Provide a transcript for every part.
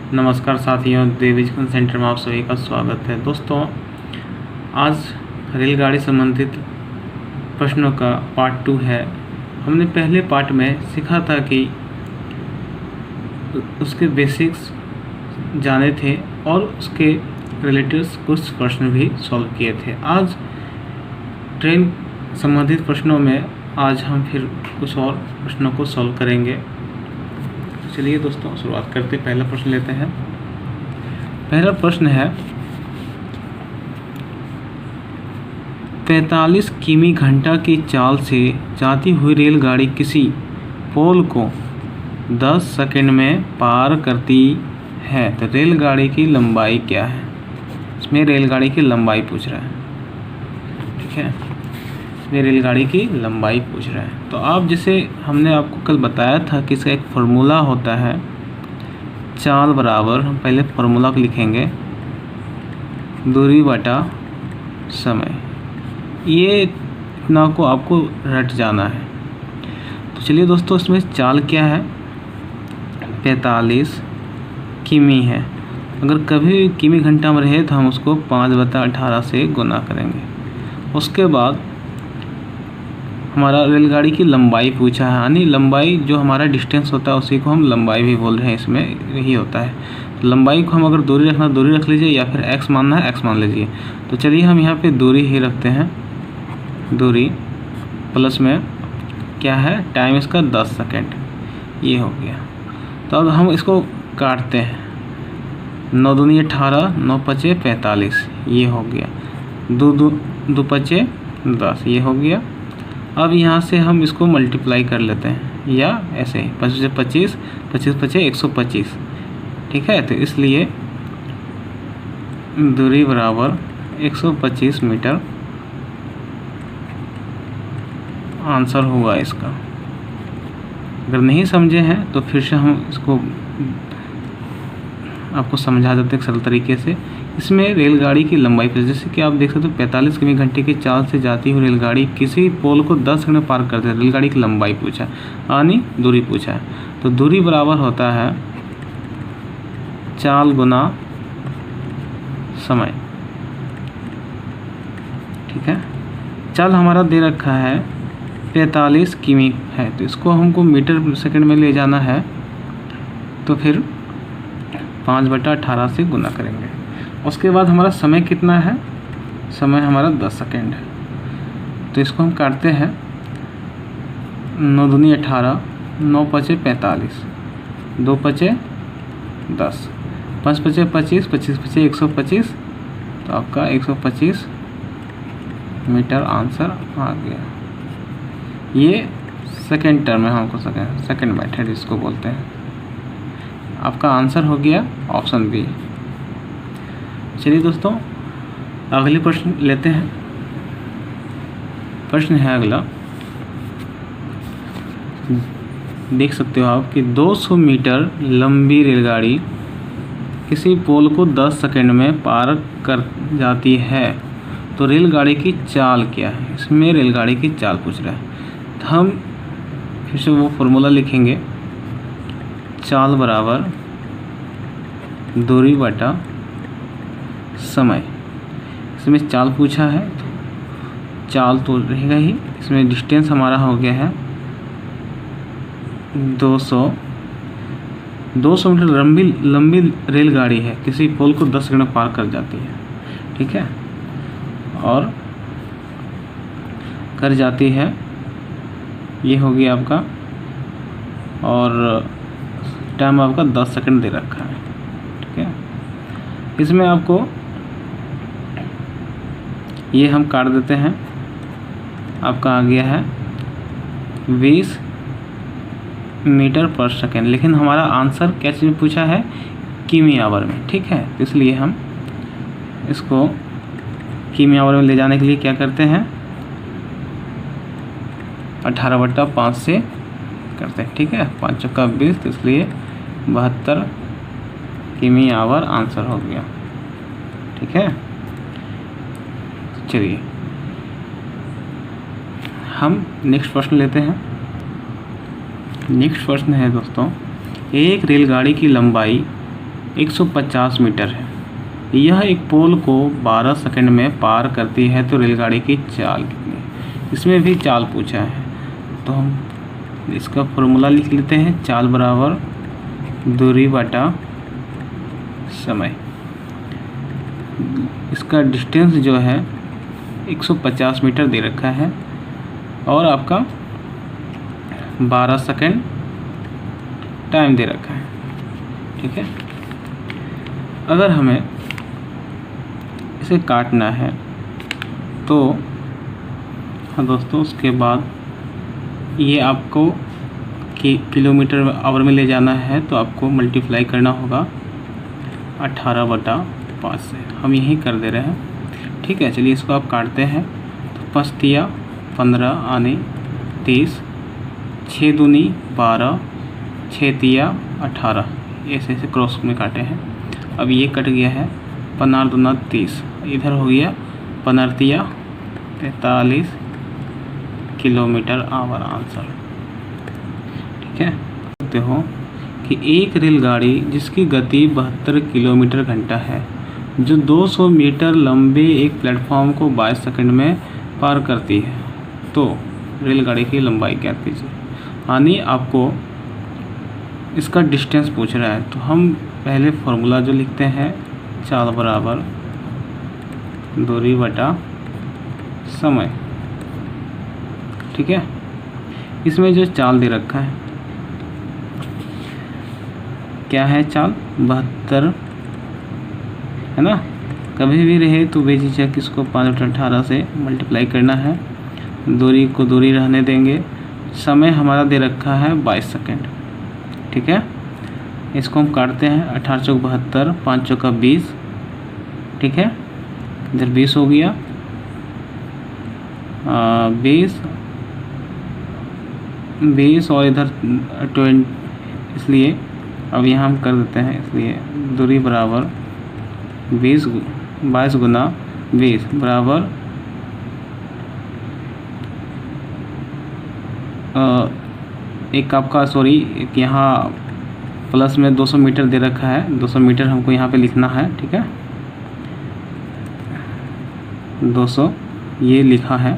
नमस्कार साथियों, देव education centre में आप सभी का स्वागत है। दोस्तों, आज रेलगाड़ी संबंधित प्रश्नों का पार्ट 2 है। हमने पहले पार्ट में सीखा था कि उसके बेसिक्स जाने थे और उसके रिलेटेड कुछ प्रश्न भी सॉल्व किए थे। आज ट्रेन संबंधित प्रश्नों में आज हम फिर कुछ और प्रश्नों को सॉल्व करेंगे। चलिए दोस्तों, शुरुआत करते। पहला प्रश्न लेते हैं। पहला प्रश्न है, 45 किमी घंटा की चाल से जाती हुई रेलगाड़ी किसी पोल को 10 सेकंड में पार करती है, तो रेलगाड़ी की लंबाई क्या है? इसमें रेलगाड़ी की लंबाई पूछ रहा है। ठीक है, इसमें रेलगाड़ी की लंबाई पूछ रहा है। तो आप जैसे हमने आपको कल बताया था कि इसका एक फार्मूला होता है, चाल बराबर, हम पहले फार्मूला को लिखेंगे, दूरी बटा समय। ये इतना को आपको रट जाना है। तो चलिए दोस्तों, इसमें चाल क्या है? 45 किमी है। अगर कभी किमी घंटा में रहे तो हम उसको 5/18 से गुना करेंगे। उसके बाद हमारा रेलगाड़ी की लंबाई पूछा है, यानी लंबाई जो हमारा डिस्टेंस होता है उसी को हम लंबाई भी बोल रहे हैं। इसमें यही होता है। तो लंबाई को हम अगर दूरी रखना दूरी रख लीजिए, या फिर x मानना है x मान लीजिए। तो चलिए हम यहाँ पे दूरी ही रखते हैं। दूरी प्लस में क्या है, टाइम इसका 10 सेकेंड, ये हो गया। तो अब हम इसको काटते हैं। 9 दूनी 18, 9 पचे 45, ये हो गया। 2 पचे 10, ये हो गया। अब यहाँ से हम इसको मल्टीप्लाई कर लेते हैं, या ऐसे ही 25 से 25, 25 पचे 125। ठीक है, तो इसलिए दूरी बराबर 125 मीटर आंसर होगा इसका। अगर नहीं समझे हैं तो फिर से हम इसको आपको समझा देते हैं सरल तरीके से। इसमें रेलगाड़ी की लंबाई पर, जैसे कि आप देख सकते हो 45 किमी घंटे की चाल से जाती हुई रेलगाड़ी किसी पोल को 10 सेकंड में पार करते हैं। रेलगाड़ी की लंबाई पूछा है, यानी दूरी पूछा है। तो दूरी बराबर होता है चाल गुना समय। ठीक है, चाल हमारा दे रखा है 45 किमी है, तो इसको हमको मीटर सेकंड में ले जाना है, तो फिर 5/18 से गुना करेंगे। उसके बाद हमारा समय कितना है? समय हमारा 10 सेकेंड है। तो इसको हम काटते हैं। 9 दूनी 18, 9 पचे 45, 2 पचे 10, 5 पचे 25, 25 पचे 125। तो आपका 125 मीटर आंसर आ गया। ये सेकेंड टर्म है, हमको सेकेंड मेथड इसको बोलते हैं। आपका आंसर हो गया ऑप्शन बी। चलिए दोस्तों, अगले प्रश्न लेते हैं। प्रश्न है अगला, देख सकते हो आप कि 200 मीटर लंबी रेलगाड़ी किसी पोल को 10 सेकंड में पार कर जाती है, तो रेलगाड़ी की चाल क्या है? इसमें रेलगाड़ी की चाल पूछ रहा है। तो हम फिर से वो फॉर्मूला लिखेंगे, चाल बराबर दूरी बटा समय। इसमें चाल पूछा है, तो चाल तो रहेगा ही। इसमें डिस्टेंस हमारा हो गया है 200 मीटर। लंबी रेलगाड़ी है, किसी पोल को 10 सेकंड में पार कर जाती है। ठीक है, और कर जाती है, ये हो गया आपका, और टाइम आपका 10 सेकंड दे रखा है। ठीक है, इसमें आपको ये हम काट देते हैं। आपका आ गया है 20 मीटर पर सेकेंड, लेकिन हमारा आंसर क्या चीज़ में पूछा है? किमी आवर में। ठीक है, इसलिए हम इसको किमी आवर में ले जाने के लिए क्या करते हैं, 18/5 से करते हैं। ठीक है, 5 चौका 20, तो इसलिए 72 किमी आवर आंसर हो गया। ठीक है, चलिए हम नेक्स्ट प्रश्न लेते हैं। नेक्स्ट प्रश्न है दोस्तों, एक रेलगाड़ी की लंबाई 150 मीटर है। यह एक पोल को 12 सेकंड में पार करती है तो रेलगाड़ी की चाल कितनी है। इसमें भी चाल पूछा है, तो हम इसका फॉर्मूला लिख लेते हैं। चाल बराबर दूरी बटा समय। इसका डिस्टेंस जो है 150 मीटर दे रखा है और आपका 12 सेकंड टाइम दे रखा है। ठीक है, अगर हमें इसे काटना है तो हाँ दोस्तों, उसके बाद ये आपको किलोमीटर आवर में ले जाना है तो आपको मल्टीप्लाई करना होगा 18/5 से। हम यही कर दे रहे हैं। ठीक है, चलिए इसको आप काटते हैं। तो 5 तिया 15 आने 30, 6 दूनी 12, 6 तिया 18, ऐसे ऐसे क्रॉस में काटे हैं। अब ये कट गया है। 15 दूना 30, इधर हो गया 15 तिया 43 किलोमीटर आवर आंसर। ठीक है, देखते हो कि एक रेलगाड़ी जिसकी गति 72 किलोमीटर घंटा है, जो 200 मीटर लंबे एक प्लेटफॉर्म को 22 सेकंड में पार करती है, तो रेलगाड़ी की लंबाई ज्ञात कीजिए। यानी आपको इसका डिस्टेंस पूछ रहा है, तो हम पहले फॉर्मूला जो लिखते हैं, चाल बराबर दूरी बटा समय। ठीक है, इसमें जो चाल दे रखा है, क्या है चाल 72 है ना। कभी भी रहे तो बेझिझक इसको 5/18 से मल्टीप्लाई करना है। दूरी को दूरी रहने देंगे। समय हमारा दे रखा है 22 सेकंड। ठीक है, इसको हम काटते हैं। 18 चौक 72, 5 चौका 20। ठीक है, इधर 20 हो गया, 20 और इधर 20, इसलिए अब यहाँ हम कर देते हैं। इसलिए दूरी बराबर 22 गुना 20 बराबर एक आपका एक यहाँ प्लस में 200 मीटर दे रखा है। 200 मीटर हमको यहाँ पे लिखना है। ठीक है, 200 ये लिखा है,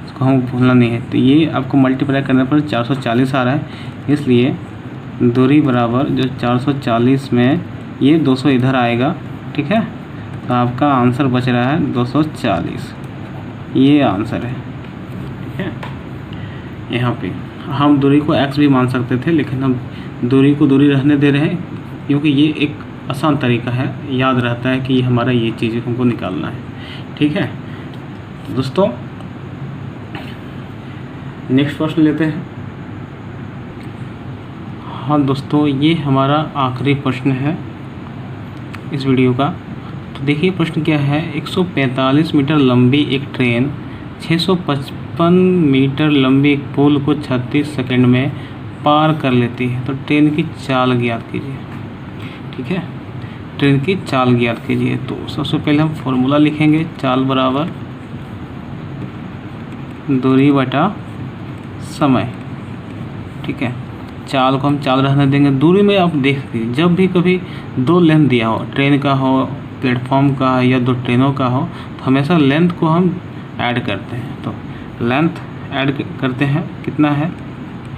इसको हम भूलना नहीं है। तो ये आपको मल्टीप्लाई करने पर 440 आ रहा है, इसलिए दूरी बराबर जो 440 में ये 200 इधर आएगा। ठीक है, तो आपका आंसर बच रहा है 240। ये आंसर है। ठीक है, यहाँ पे हम दूरी को x भी मान सकते थे, लेकिन हम दूरी को दूरी रहने दे रहे हैं क्योंकि ये एक आसान तरीका है, याद रहता है कि ये हमारा ये चीज़ हमको निकालना है। ठीक है दोस्तों, नेक्स्ट प्रश्न लेते हैं। हाँ दोस्तों, ये हमारा आखिरी प्रश्न है इस वीडियो का। तो देखिए प्रश्न क्या है। 145 मीटर लंबी एक ट्रेन 655 मीटर लंबी एक पुल को 36 सेकंड में पार कर लेती है, तो ट्रेन की चाल ज्ञात कीजिए। ठीक है, ट्रेन की चाल ज्ञात कीजिए। तो सबसे पहले हम फॉर्मूला लिखेंगे। चाल बराबर दूरी बटा समय। ठीक है, चाल को हम चाल रहने देंगे। दूरी में आप देख लीजिए, जब भी कभी दो लेंथ दिया हो, ट्रेन का हो, प्लेटफॉर्म का या दो ट्रेनों का हो, तो हमेशा लेंथ को हम ऐड करते हैं। तो लेंथ ऐड करते हैं, कितना है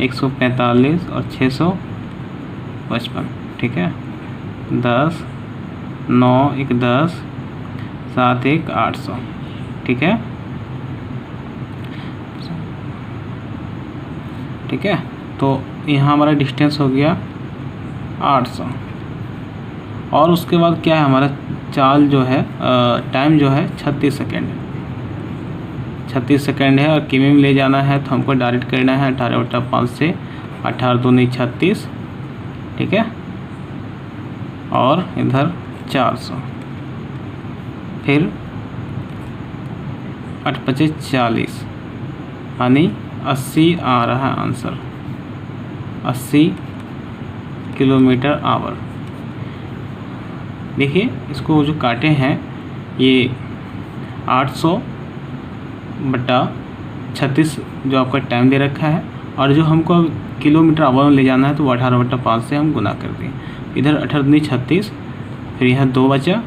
145 और 655। ठीक है, 10 9 1 10 7 1 800। ठीक है, ठीक है, तो यहाँ हमारा डिस्टेंस हो गया 800। और उसके बाद क्या है, हमारा चाल जो है टाइम जो है 36 सेकेंड है। 36 सेकेंड है और किमी में ले जाना है, तो हमको डायरेक्ट करना है 18/5 से। 18 दूनी 36। ठीक है, और इधर 400, फिर 8 25 40, यानी 80 आ रहा है आंसर, 80 किलोमीटर आवर। देखिए इसको जो काटे हैं, ये 800/36 जो आपका टाइम दे रखा है, और जो हमको किलोमीटर आवर में ले जाना है तो वो 18/5 से हम गुना कर दें। इधर 18 दूनी 36, फिर यहाँ 2 बचा,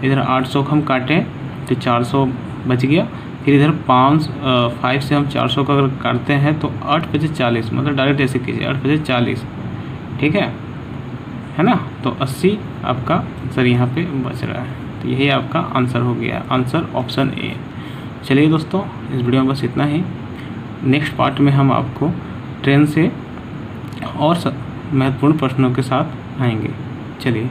इधर 800 को हम काटें तो 400 बच गया। फिर इधर 5 से हम 400 का अगर काटते हैं तो 8 बचे 40, मतलब डायरेक्ट ऐसे कीजिए 8 बचे 40, ठीक है ना। तो 80 आपका आंसर यहाँ पे बच रहा है। तो यही आपका आंसर हो गया, आंसर ऑप्शन ए। चलिए दोस्तों, इस वीडियो में बस इतना ही। नेक्स्ट पार्ट में हम आपको ट्रेन से और महत्वपूर्ण प्रश्नों के साथ आएंगे। चलिए।